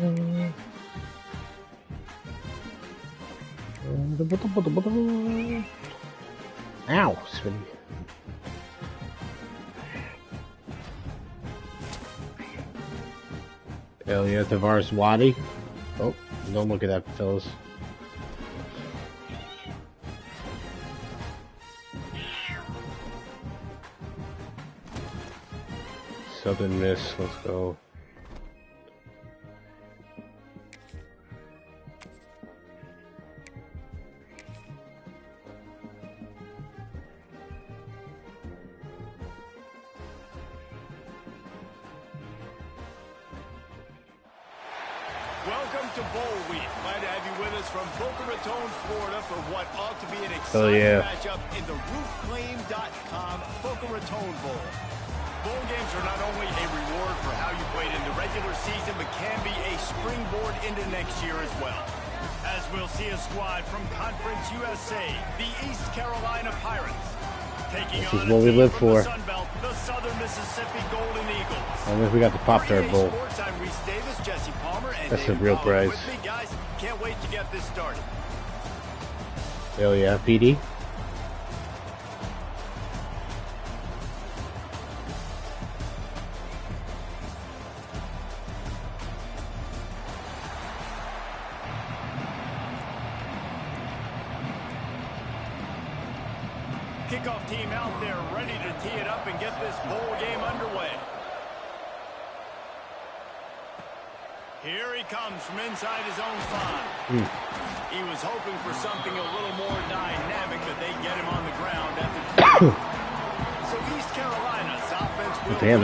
Ow, Smitty. Hell yeah, Tavares Waddy. Oh, don't look at that, fellas. Southern Miss, let's go. Welcome to Bowl Week. Glad to have you with us from Boca Raton, Florida for what ought to be an exciting matchup in the roofclaim.com Boca Raton Bowl. Bowl games are not only a reward for how you played in the regular season, but can be a springboard into next year as well. As we'll see a squad from Conference USA, the East Carolina Pirates. This is what we live for. The Southern Mississippi Golden Eagles. I think we got the Pop-Tart Bowl. That's the real prize. Guys, can't wait to get this started. Hell yeah, PD. Kickoff team out there ready to tee it up and get this bowl game underway. Here he comes from inside his own 5. He was hoping for something a little more dynamic, but they get him on the ground at the So East Carolina's offense will damn,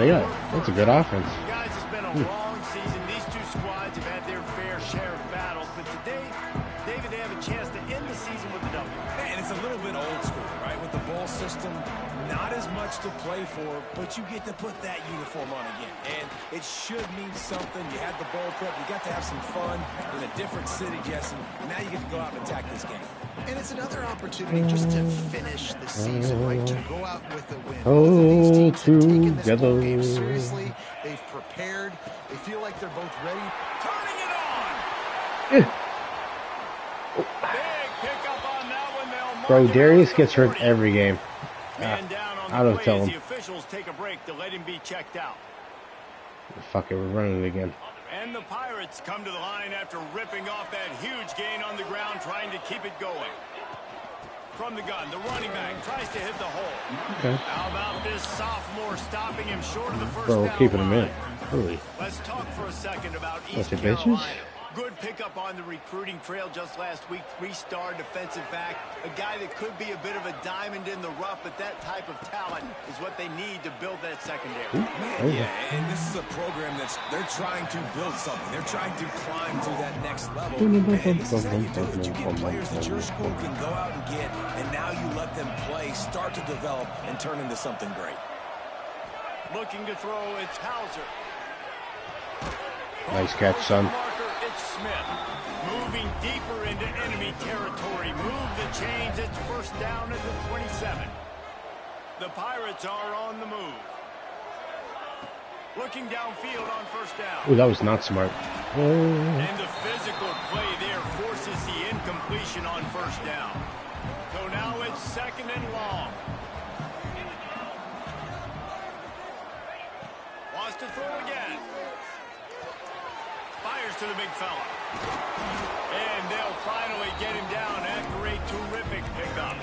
that's a good offense. Guys, it's been a long season. These two squads have had their fair share of battles, but today, David, they have a chance to end the season with a W. And it's a little bit old school, right? With the bowl system, not as much to play for, but you get to put that uniform on again. And it should mean something. You had the bowl prep. You got to have some fun in a different city, Jesse. Now you get to go out and attack this game. And it's another opportunity just to finish the season, right? To go out with a win. Oh, these teams have taken this together. bowl game seriously. They've prepared. They feel like they're both ready. Turning it on! Big pickup on that one. They'll mark Bro, him Darius out gets to the hurt 40. every game. Man down on I the don't play tell as him. the officials take a break to let him be checked out. Fuck it, we're running it again. And the Pirates come to the line after ripping off that huge gain on the ground, trying to keep it going. From the gun, the running back tries to hit the hole. Okay. How about this sophomore stopping him short of the first Bro, down keeping him line? in. Holy. Let's talk for a second about What's East it, bitches? Carolina. Good pickup on the recruiting trail just last week. 3-star defensive back. A guy that could be a bit of a diamond in the rough, but that type of talent is what they need to build that secondary. Man, yeah, and this is a program they're trying to build something. They're trying to climb to that next level. And this is how you do it. You get players that your school can go out and get, and now you let them play, start to develop, and turn into something great. Looking to throw, it's Hauser. Nice catch, son. It's Smith. Moving deeper into enemy territory. Move the chains. It's first down at the 27. The Pirates are on the move. Looking downfield on first down. Ooh, that was not smart. And the physical play there forces the incompletion on first down. So now it's second and long. Wants to throw again. Fires to the big fella. And they'll finally get him down after a terrific pickup.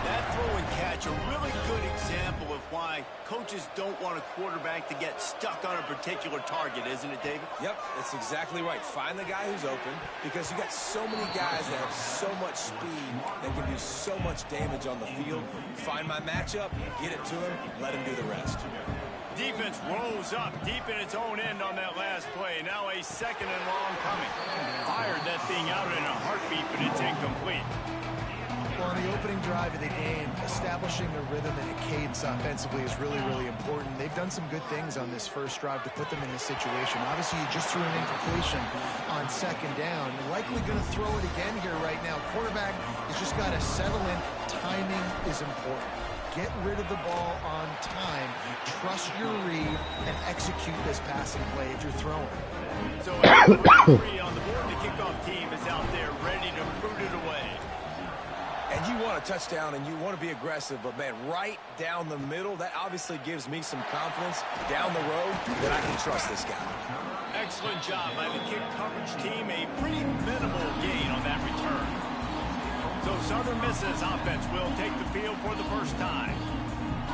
That throw and catch, a really good example of why coaches don't want a quarterback to get stuck on a particular target, isn't it, David? Yep, that's exactly right. Find the guy who's open, because you got so many guys that have so much speed that can do so much damage on the field. Find my matchup, get it to him, let him do the rest. Defense rose up deep in its own end on that last play. Now a second and long coming. Fired that thing out in a heartbeat, but it's incomplete. Well, on the opening drive of the game, establishing a rhythm and a cadence offensively is really, really important. They've done some good things on this first drive to put them in this situation. Obviously, you just threw an incompletion on second down. You're likely going to throw it again here right now. Quarterback has just got to settle in. Timing is important. Get rid of the ball on time. Trust your read and execute this passing play if you're throwing. So a 3 on the board, the kickoff team is out there ready to boot it away. And you want a touchdown and you want to be aggressive, but man, right down the middle, that obviously gives me some confidence down the road that I can trust this guy. Excellent job by the kick coverage team. A pretty minimal gain on that return. So Southern Miss's offense will take the field for the first time.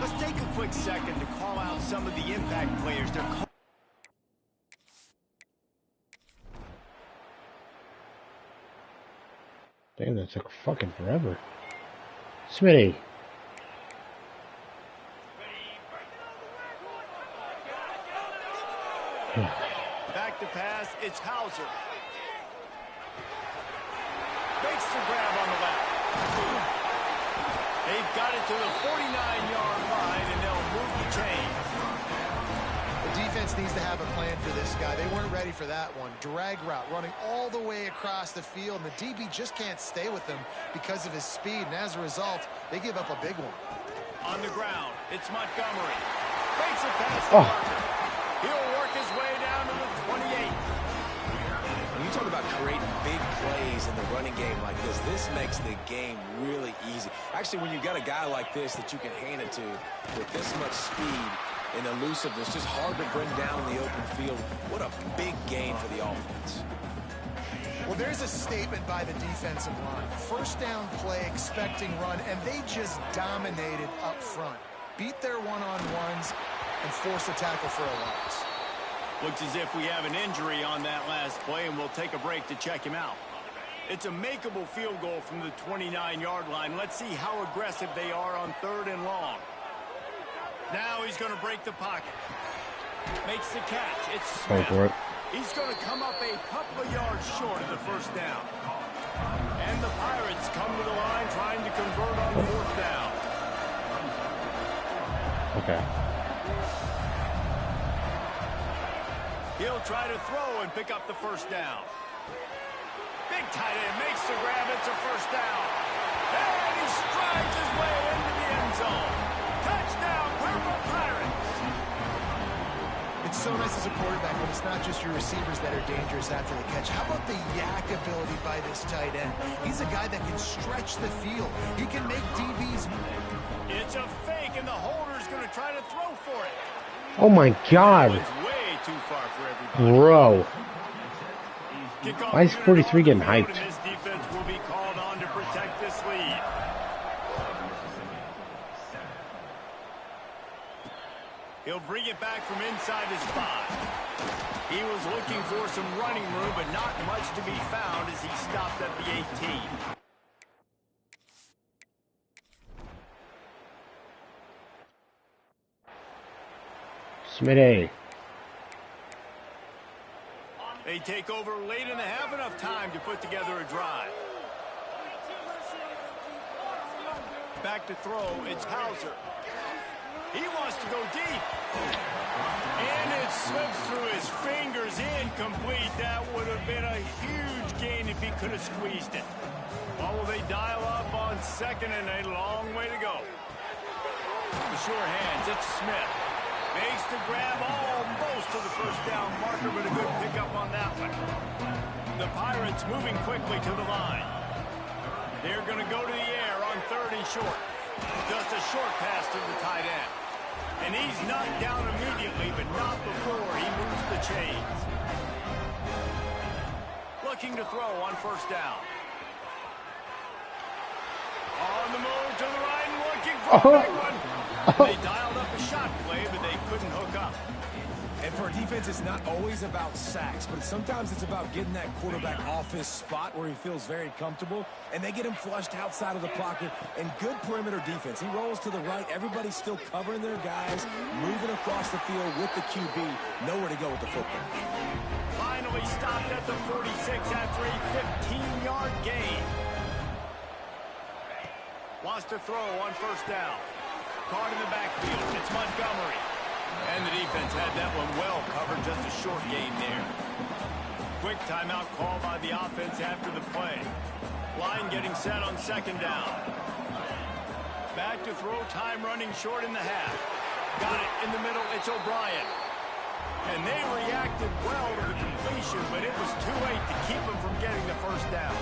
Let's take a quick second to call out some of the impact players. Damn, that took fucking forever. Smitty. Back to pass, it's Hauser. Makes the grab on the left. They've got it to the 49-yard line, and they'll move the chains. The defense needs to have a plan for this guy. They weren't ready for that one. Drag route, running all the way across the field, and the DB just can't stay with him because of his speed, and as a result, they give up a big one. On the ground, it's Montgomery. Breaks it past the marker. He'll work his way down to the 28. When you talk about creating big plays in the running game like this makes the game really easy. Actually, when you've got a guy like this that you can hand it to with this much speed and elusiveness, just hard to bring down in the open field. What a big gain for the offense. Well, there's a statement by the defensive line. First down play, expecting run, and they just dominated up front. Beat their one-on-ones and force a tackle for a loss. Looks as if we have an injury on that last play, and we'll take a break to check him out. It's a makeable field goal from the 29-yard line. Let's see how aggressive they are on 3rd and long. Now he's going to break the pocket. Makes the catch. It's Smith. He's going to come up a couple of yards short of the first down. And the Pirates come to the line trying to convert on 4th down. Okay. He'll try to throw and pick up the first down. Big tight end makes the grab. It's a first down. And he strides his way into the end zone. Touchdown, Purple Pirates. It's so nice as a quarterback when it's not just your receivers that are dangerous after the catch. How about the yak ability by this tight end? He's a guy that can stretch the field. He can make DBs. It's a fake, and the holder's going to try to throw for it. Oh my God. It's way too far for everybody. Bro. Kickoff Why is 43 getting hyped? This defense will be called on to protect this lead. He'll bring it back from inside his 5. He was looking for some running room, but not much to be found as he stopped at the 18. Smitty. They take over late in the half, enough time to put together a drive. Back to throw, it's Hauser. He wants to go deep. And it slips through his fingers, incomplete. That would have been a huge gain if he could have squeezed it. Well, will they dial up on 2nd and a long way to go? The sure hands, it's Smith. Makes the grab almost to the first down marker, but a good pickup on that one. The Pirates moving quickly to the line. They're going to go to the air on 3rd and short. Just a short pass to the tight end. And he's knocked down immediately, but not before he moves the chains. Looking to throw on 1st down. On the move to the right and looking for a big one. They dialed up a shot play, but they couldn't hook up. And for a defense, it's not always about sacks, but sometimes it's about getting that quarterback off his spot where he feels very comfortable, and they get him flushed outside of the pocket, and good perimeter defense. He rolls to the right. Everybody's still covering their guys, moving across the field with the QB. Nowhere to go with the football. Finally stopped at the 46 after a 15-yard gain. Wants to throw on 1st down. Caught in the backfield. It's Montgomery. And the defense had that one well covered. Just a short gain there. Quick timeout call by the offense after the play. Line getting set on 2nd down. Back to throw, time running short in the half. Got it in the middle. It's O'Brien. And they reacted well to the completion, but it was too late to keep them from getting the first down.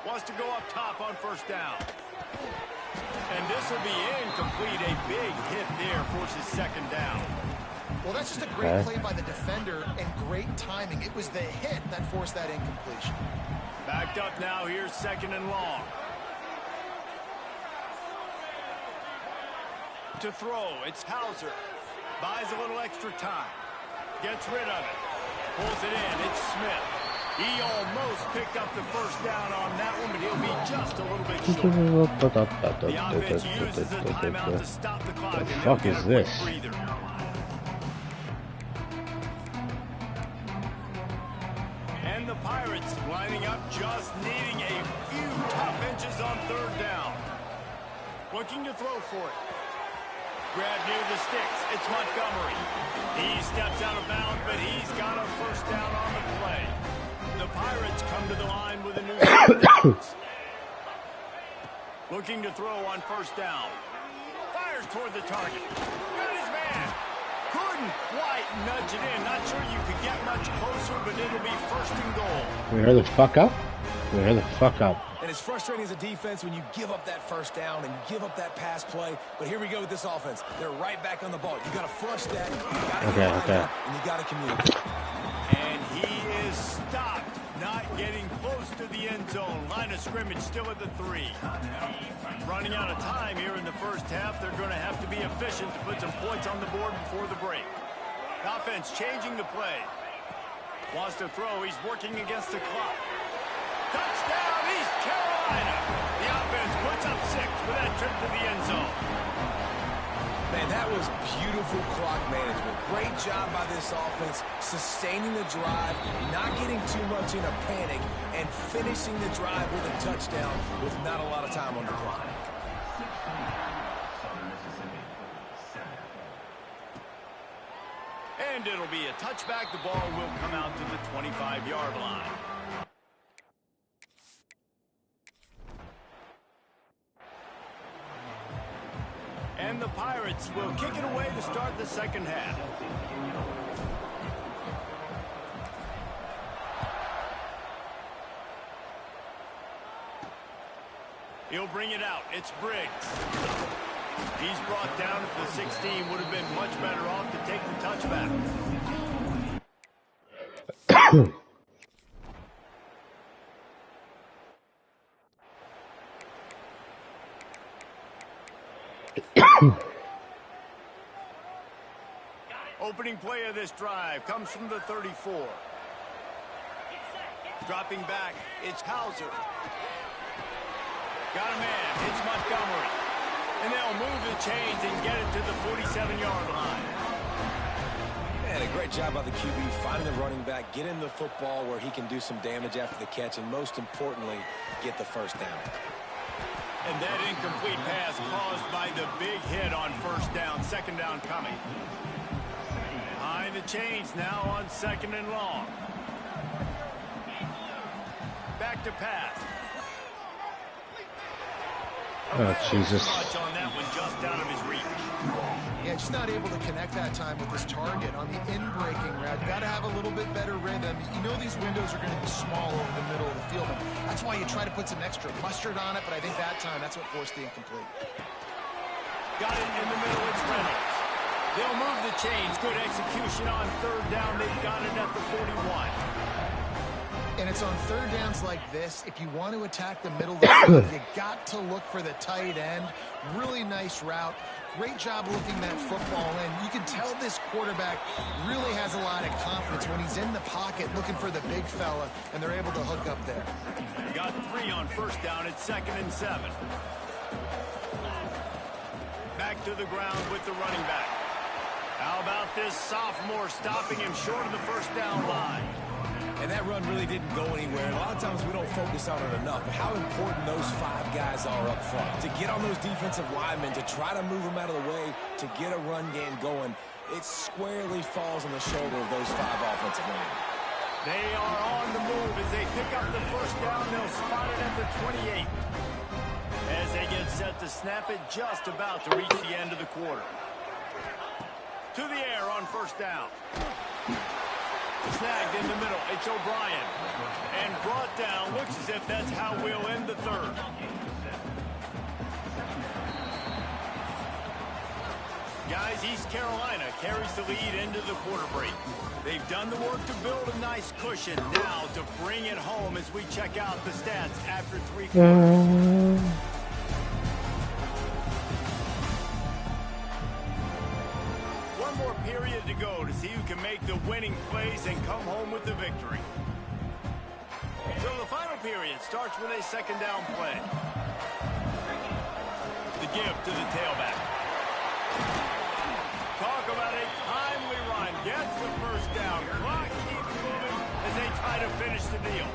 Wants to go up top on first down. And this will be incomplete. A big hit there forces second down. Well, that's just a great play by the defender and great timing. It was the hit that forced that incompletion. Backed up now. Here's second and long. To throw, it's Hauser. Buys a little extra time. Gets rid of it. Pulls it in. It's Smith. He almost picked up the first down on that one, but he'll be just a little bit short. The offense uses a timeout to stop the clock. The fuck is this? And the Pirates lining up, just needing a few tough inches on third down. Looking to throw for it. Grab near the sticks. It's Montgomery. He steps out of bounds, but he's got a first down on the play. The Pirates come to the line with a new defense. Looking to throw on first down. Fires toward the target. Got his man. Couldn't quite nudge it in. Not sure you could get much closer, but it'll be first and goal. We heard the fuck up? We heard the fuck up. And it's frustrating as a defense when you give up that first down and give up that pass play. But here we go with this offense. They're right back on the ball. You got to flush that. And you got to communicate. And he is stopped. Not getting close to the end zone. Line of scrimmage still at the 3. Running out of time here in the first half. They're going to have to be efficient to put some points on the board before the break. Offense changing the play. Wants to throw. He's working against the clock. Touchdown, East Carolina. The offense puts up 6 with that trip to the end zone. Man, that was beautiful clock management. Great job by this offense, sustaining the drive, not getting too much in a panic, and finishing the drive with a touchdown with not a lot of time on the clock. And it'll be a touchback. The ball will come out to the 25-yard line. And the Pirates will kick it away to start the second half. He'll bring it out. It's Briggs. He's brought down at the 16. Would have been much better off to take the touchback. Opening play of this drive comes from the 34. Dropping back, it's Hauser. Got a man, it's Montgomery. And they'll move the chains and get it to the 47-yard line. And a great job by the QB finding the running back, get him the football where he can do some damage after the catch, and most importantly, get the first down. And that incomplete pass caused by the big hit on first down. Second down coming. Behind the chains now on second and long. Back to pass. Oh, Jesus. On that one, just out of his reach. Yeah, just not able to connect that time with his target on the in-breaking route. You got to have a little bit better rhythm. You know these windows are going to be small over the middle of the field. And that's why you try to put some extra mustard on it, but I think that time, that's what forced the incomplete. Got it in the middle, it's Reynolds. They'll move the chains. Good execution on third down. They've got it at the 41. And it's on third downs like this. If you want to attack the middle of the field, you got to look for the tight end. Really nice route. Great job looking that football in. You can tell this quarterback really has a lot of confidence when he's in the pocket looking for the big fella, and they're able to hook up there. Got 3 on first down. It's 2nd and 7. Back to the ground with the running back. How about this sophomore stopping him short of the first down line? And that run really didn't go anywhere. A lot of times we don't focus on it enough, but how important those 5 guys are up front. To get on those defensive linemen, to try to move them out of the way, to get a run game going, it squarely falls on the shoulder of those 5 offensive linemen. They are on the move as they pick up the first down. They'll spot it at the 28. As they get set to snap it, just about to reach the end of the quarter. To the air on first down. Snagged in the middle. It's O'Brien. And brought down. Looks as if that's how we'll end the third. Guys, East Carolina carries the lead into the quarter break. They've done the work to build a nice cushion. Now to bring it home as we check out the stats after 3 quarters. One more period to go to see who can make the winning plays and come home with the victory. So the final period starts with a second down play. The give to the tailback. Talk about a timely run. Gets the first down. Clock keeps moving as they try to finish the deal.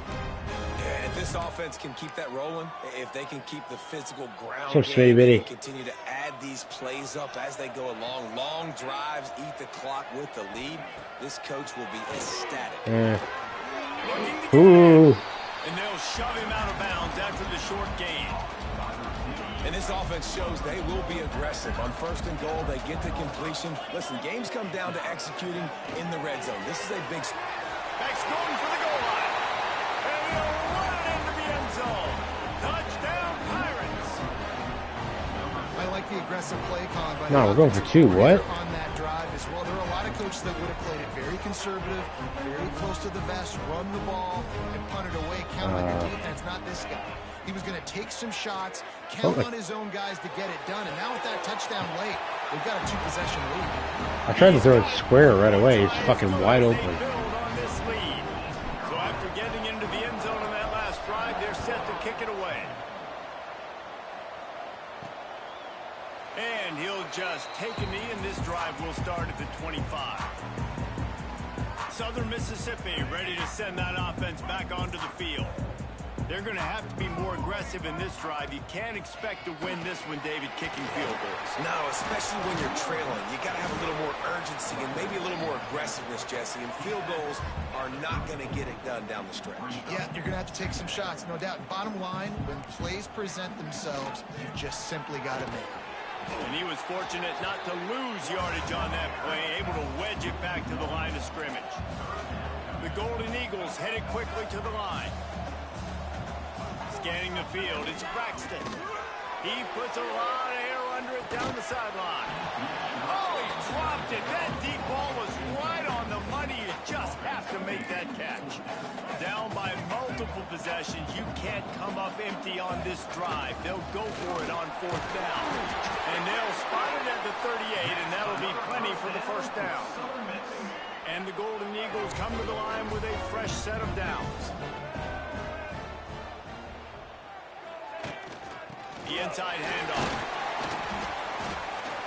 Yeah, if this offense can keep that rolling, if they can keep the physical ground So game, sweet, and continue to add these plays up as they go along, long drives, eat the clock with the lead, this coach will be ecstatic. Ooh. And they'll shove him out of bounds after the short gain. And this offense shows they will be aggressive. On first and goal, they get to completion. Listen, games come down to executing in the red zone. This is a big... Back's going for the goal line. And they'll run it into the end zone. Touchdown, Pirates. I like the aggressive play calling by No, we're going for 2. What? On that drive as well. There are a lot of coaches that would have played it very conservative, very close to the vest, run the ball, and punt it away. Count on your defense, not this guy. He was going to take some shots, count on his own guys to get it done. And now with that touchdown late, they've got a 2-possession lead. I tried to throw it square right away. It's fucking wide open. So after getting into the end zone in that last drive, they're set to kick it away. And he'll just take a knee, and this drive will start at the 25. Southern Mississippi ready to send that offense back onto the field. They're going to have to be more aggressive in this drive. You can't expect to win this one, David, kicking field goals. No, especially when you're trailing. You got to have a little more urgency and maybe a little more aggressiveness, Jesse. And field goals are not going to get it done down the stretch. Yeah, you're going to have to take some shots, no doubt. Bottom line, when plays present themselves, you just simply got to make them. And he was fortunate not to lose yardage on that play, able to wedge it back to the line of scrimmage. The Golden Eagles headed quickly to the line. Scanning the field, it's Braxton. He puts a lot of air under it down the sideline. Oh, he dropped it. That deep ball was right on the money. You just have to make that catch. Down by multiple possessions, you can't come up empty on this drive. They'll go for it on fourth down. And they'll spot it at the 38, and that'll be plenty for the first down. And the Golden Eagles come to the line with a fresh set of downs. The inside handoff.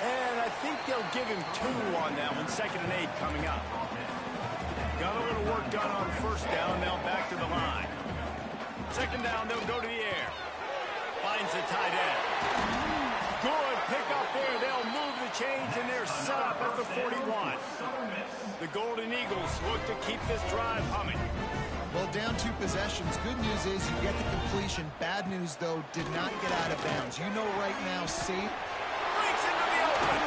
And I think they'll give him 2 on that one. 2nd and 8 coming up. Got a little work done on first down. Now back to the line. 2nd down, they'll go to the air. Finds the tight end. Good pick up there. They'll move the chains, and they're set up at the 41. The Golden Eagles look to keep this drive humming. Well, down 2 possessions. Good news is you get the completion. Bad news, though, did not get out of bounds. You know right now, safe. Breaks into the open.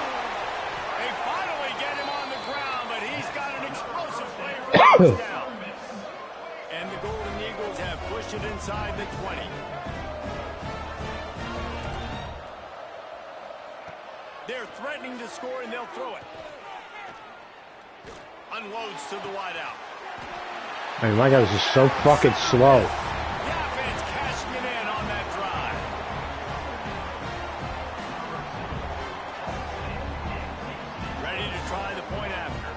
They finally get him on the ground, but he's got an explosive play for the first down. And the Golden Eagles have pushed it inside the 20. They're threatening to score, and they'll throw it. Unloads to the wideout. I mean, my guy was just so fucking slow. The offense cashing it in on that drive. Ready to try the point after.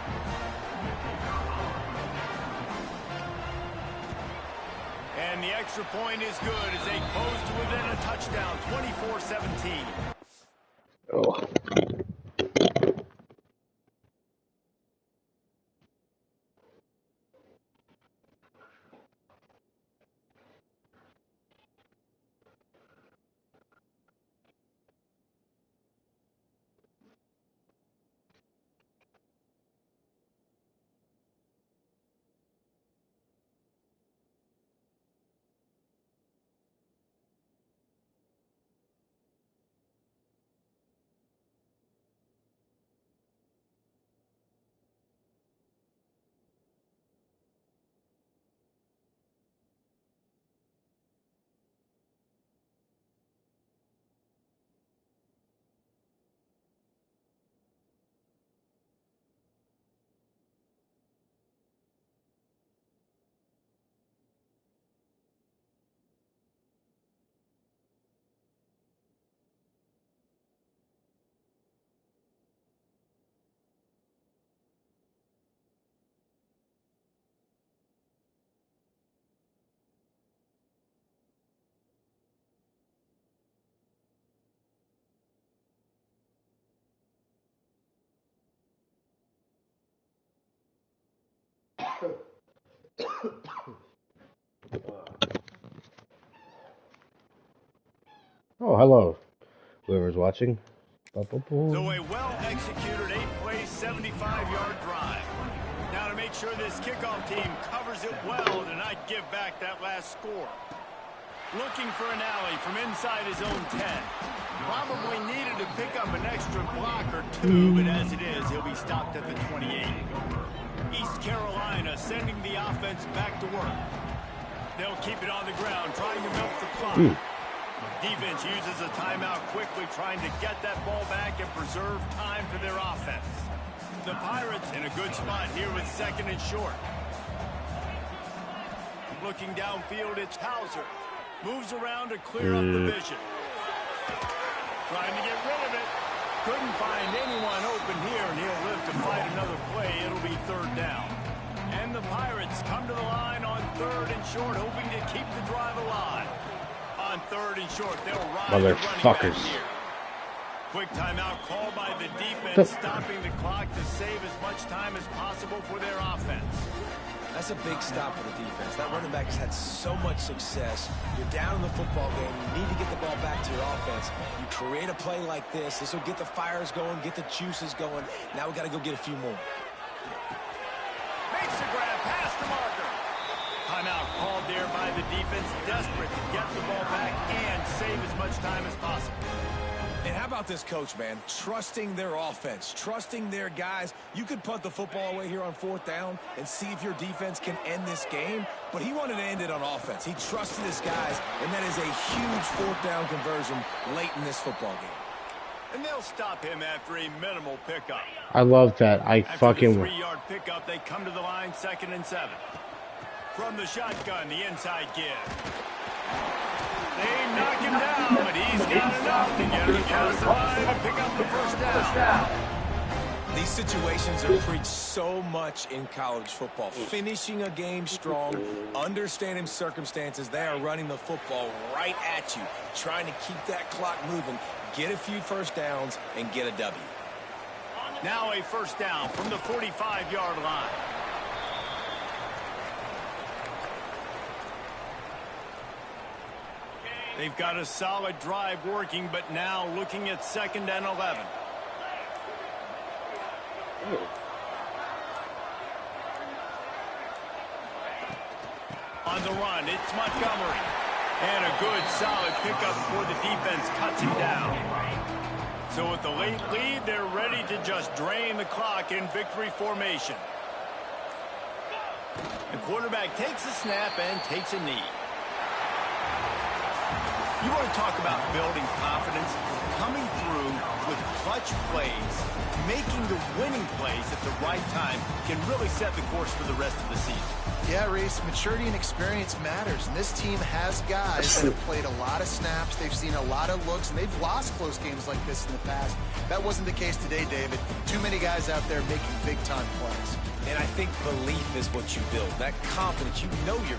And the extra point is good as they close to within a touchdown, 24-17. Oh. Oh, hello, whoever's watching. So a well-executed 8-play, 75-yard drive. Now to make sure this kickoff team covers it well to not give back that last score. Looking for an alley from inside his own 10. Probably needed to pick up an extra block or two, but as it is, he'll be stopped at the 28. East Carolina sending the offense back to work. They'll keep it on the ground, trying to milk the clock. Defense uses a timeout quickly, trying to get that ball back and preserve time for their offense. The Pirates in a good spot here with second and short. Looking downfield, it's Hauser. Moves around to clear up the vision. Trying to get rid of it. Couldn't find anyone open here, and he'll live to fight another play. It'll be third down. And the Pirates come to the line on third and short, hoping to keep the drive alive. On third and short, they'll ride the running back here. Quick timeout called by the defense, stopping the clock to save as much time as possible for their offense. That's a big stop for the defense. That running back has had so much success. You're down in the football game. You need to get the ball back to your offense. You create a play like this. This will get the fires going, get the juices going. Now we got to go get a few more. Makes the grab past the marker. Timeout called there by the defense, desperate to get the ball back and save as much time as possible. And how about this coach, man? Trusting their offense, trusting their guys. You could punt the football away here on fourth down and see if your defense can end this game, but he wanted to end it on offense. He trusted his guys, and that is a huge fourth down conversion late in this football game. And they'll stop him after a minimal pickup. I love that. After the 3-yard pickup, they come to the line, 2nd and 7. From the shotgun, the inside give. They knock him down, but he's got enough to get across the line and pick up the first down. These situations are preached so much in college football. Finishing a game strong, understanding circumstances. They are running the football right at you, trying to keep that clock moving, get a few first downs, and get a W. Now a first down from the 45-yard line. They've got a solid drive working, but now looking at 2nd and 11. On the run, it's Montgomery. And a good, solid pickup before the defense cuts him down. So with the late lead, they're ready to just drain the clock in victory formation. The quarterback takes a snap and takes a knee. You want to talk about building confidence? Coming through with clutch plays, making the winning plays at the right time can really set the course for the rest of the season. Yeah, Reese, maturity and experience matters. And this team has guys that have played a lot of snaps. They've seen a lot of looks, and they've lost close games like this in the past. That wasn't the case today, David. Too many guys out there making big-time plays. And I think belief is what you build. That confidence, you know you're